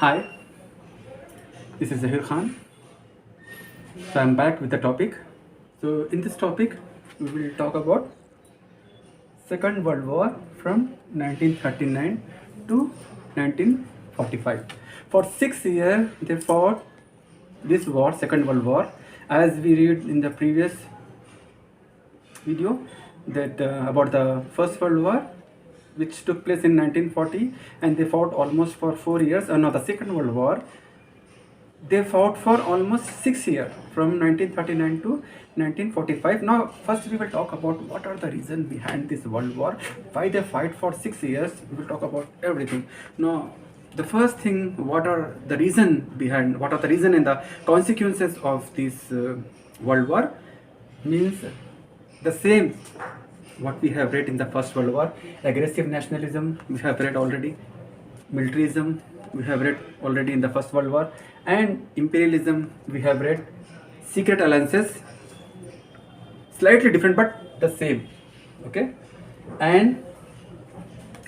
Hi, this is Zahir Khan. So I'm back with the topic. So in this topic, we will talk about Second World War from 1939 to 1945. For 6 years, they fought this war, Second World War, as we read in the previous video that about the First World War, which took place in 1940, and they fought almost for 4 years. No, the Second World War, they fought for almost 6 years from 1939 to 1945. Now first we will talk about what are the reasons behind this world war, why they fight for 6 years. We will talk about everything. Now the first thing, what are the reason behind, what are the reason and the consequences of this world war, means the same what we have read in the First World War. Aggressive nationalism we have read already, militarism we have read already in the First World War, and imperialism we have read. Secret alliances, slightly different but the same. Okay, and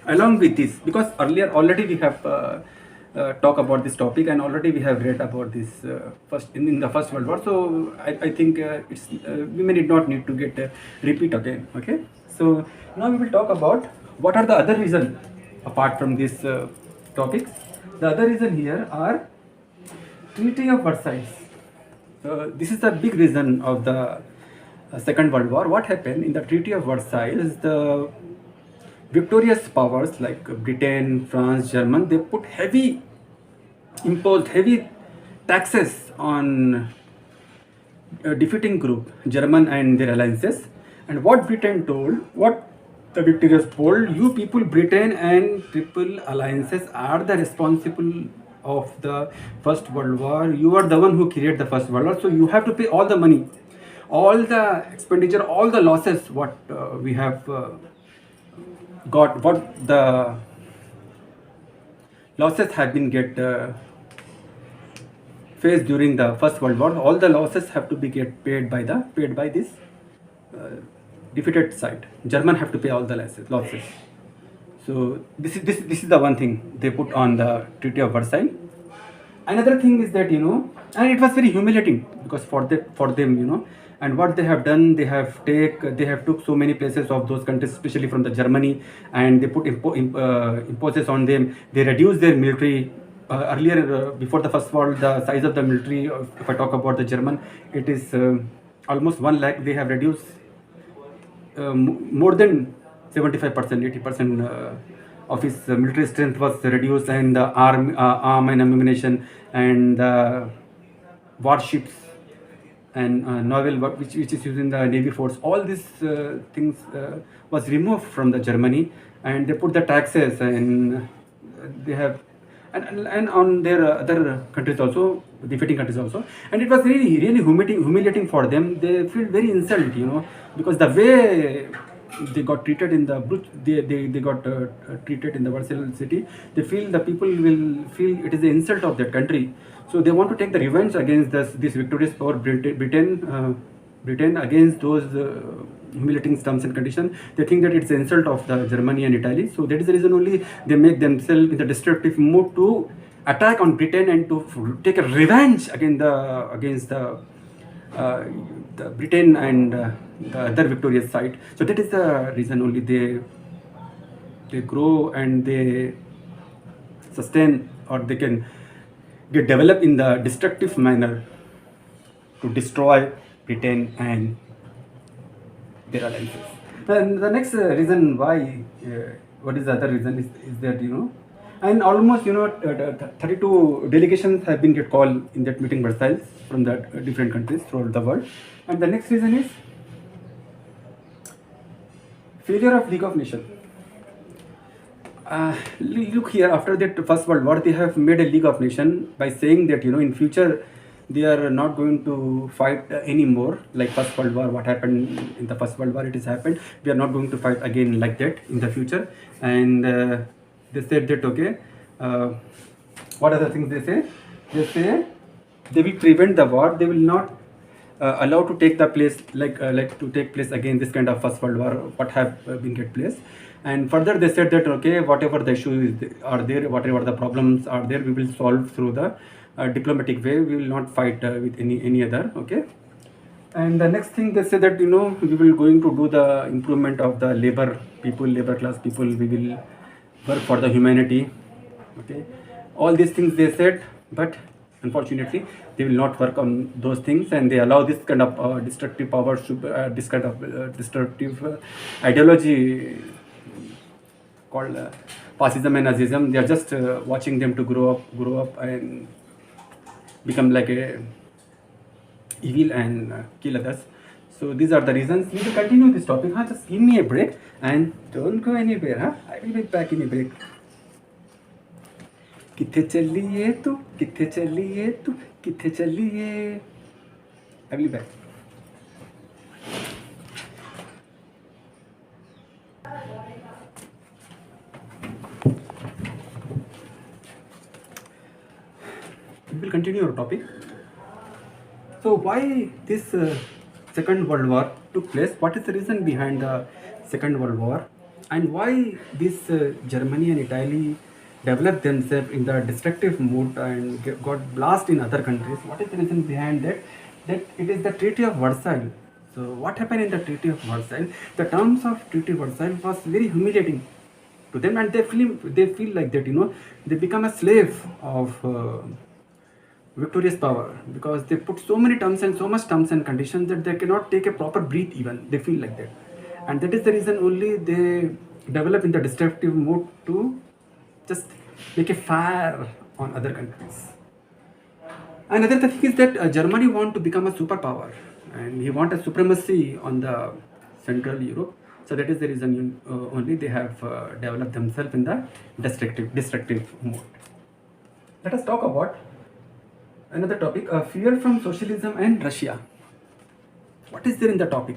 along with this, because earlier already we have talked about this topic and already we have read about this first in the First World War, so I think it's we may not need to get repeat again. Okay, so now we will talk about what are the other reasons apart from these topics. The other reason here are Treaty of Versailles. So this is the big reason of the Second World War. What happened in the Treaty of Versailles is the victorious powers like Britain, France, German, they put imposed heavy taxes on a defeating group, German and their alliances. And what Britain told, what the victorious told, you people, Britain and Triple Alliances are the responsible of the First World War. You are the one who created the First World War, so you have to pay all the money, all the expenditure, all the losses what we have got, what the losses have been get faced during the First World War. All the losses have to be get paid by this defeated side. German have to pay all the losses. So this is the one thing they put on the Treaty of Versailles. Another thing is that, and it was very humiliating because for them, and what they have done, they have took so many places of those countries, especially from the Germany, and they put imposes on them. They reduced their military. Earlier, before the First World, the size of the military, if I talk about the German, it is almost 1 lakh. They have reduced more than 75%, 80% of his military strength was reduced, and the arm and ammunition and warships and naval which is used in the Navy force, all these things was removed from the Germany, and they put the taxes, and they have and on their other countries also, defeating countries also, and it was really humiliating for them. They feel very insulted, because the way they got treated in the they got treated in the Versailles city, they feel the people will feel it is an insult of their country, so they want to take the revenge against this victorious power Britain against those humiliating terms and conditions. They think that it's an insult of the Germany and Italy, so that is the reason only they make themselves in the destructive mood to attack on Britain and to take a revenge against the Britain and the other victorious side. So that is the reason only they grow and they sustain, or they can get developed in the destructive manner to destroy Britain and their alliances. And the next reason why, what is the other reason is that, and almost 32 delegations have been get called in that meeting Versailles from the different countries throughout the world. And the next reason is failure of League of Nations. Look here, after that First World War, they have made a League of Nations by saying that, in future they are not going to fight anymore like First World War. What happened in the First World War, it has happened. We are not going to fight again like that in the future. And they said that, okay, what are the things they say? They say they will prevent the war. They will not allow to take the place like to take place again this kind of First World War what have been get place. And further, they said that okay, whatever the issues are there, whatever the problems are there, we will solve through the diplomatic way. We will not fight with any other. Okay. And the next thing they say that we will going to do the improvement of the labor people, labor class people. We will work for the humanity. Okay, all these things they said, but unfortunately they will not work on those things, and they allow this kind of destructive powers, this kind of destructive ideology called fascism and Nazism. They are just watching them to grow up and become like a evil and kill others. So these are the reasons. We will continue this topic. Huh? Just give me a break and don't go anywhere. Huh? I will be back in a break. किथे चलिए तू, किथे चलिए तू, किथे चलिए. I will be back. We will continue our topic. So why this Second World War took place? What is the reason behind the Second World War? And why this Germany and Italy developed themselves in the destructive mood and got blast in other countries? What is the reason behind that? That it is the Treaty of Versailles. So what happened in the Treaty of Versailles? The terms of Treaty of Versailles was very humiliating to them, and they feel like that they become a slave of victorious power, because they put so many terms and so much terms and conditions that they cannot take a proper breath even. They feel like that, and that is the reason only they develop in the destructive mode to just make a fire on other countries. Another thing is that Germany want to become a superpower, and he want a supremacy on the Central Europe. So that is the reason only they have developed themselves in the destructive mode. Let us talk about another topic, fear from socialism and Russia. What is there in the topic?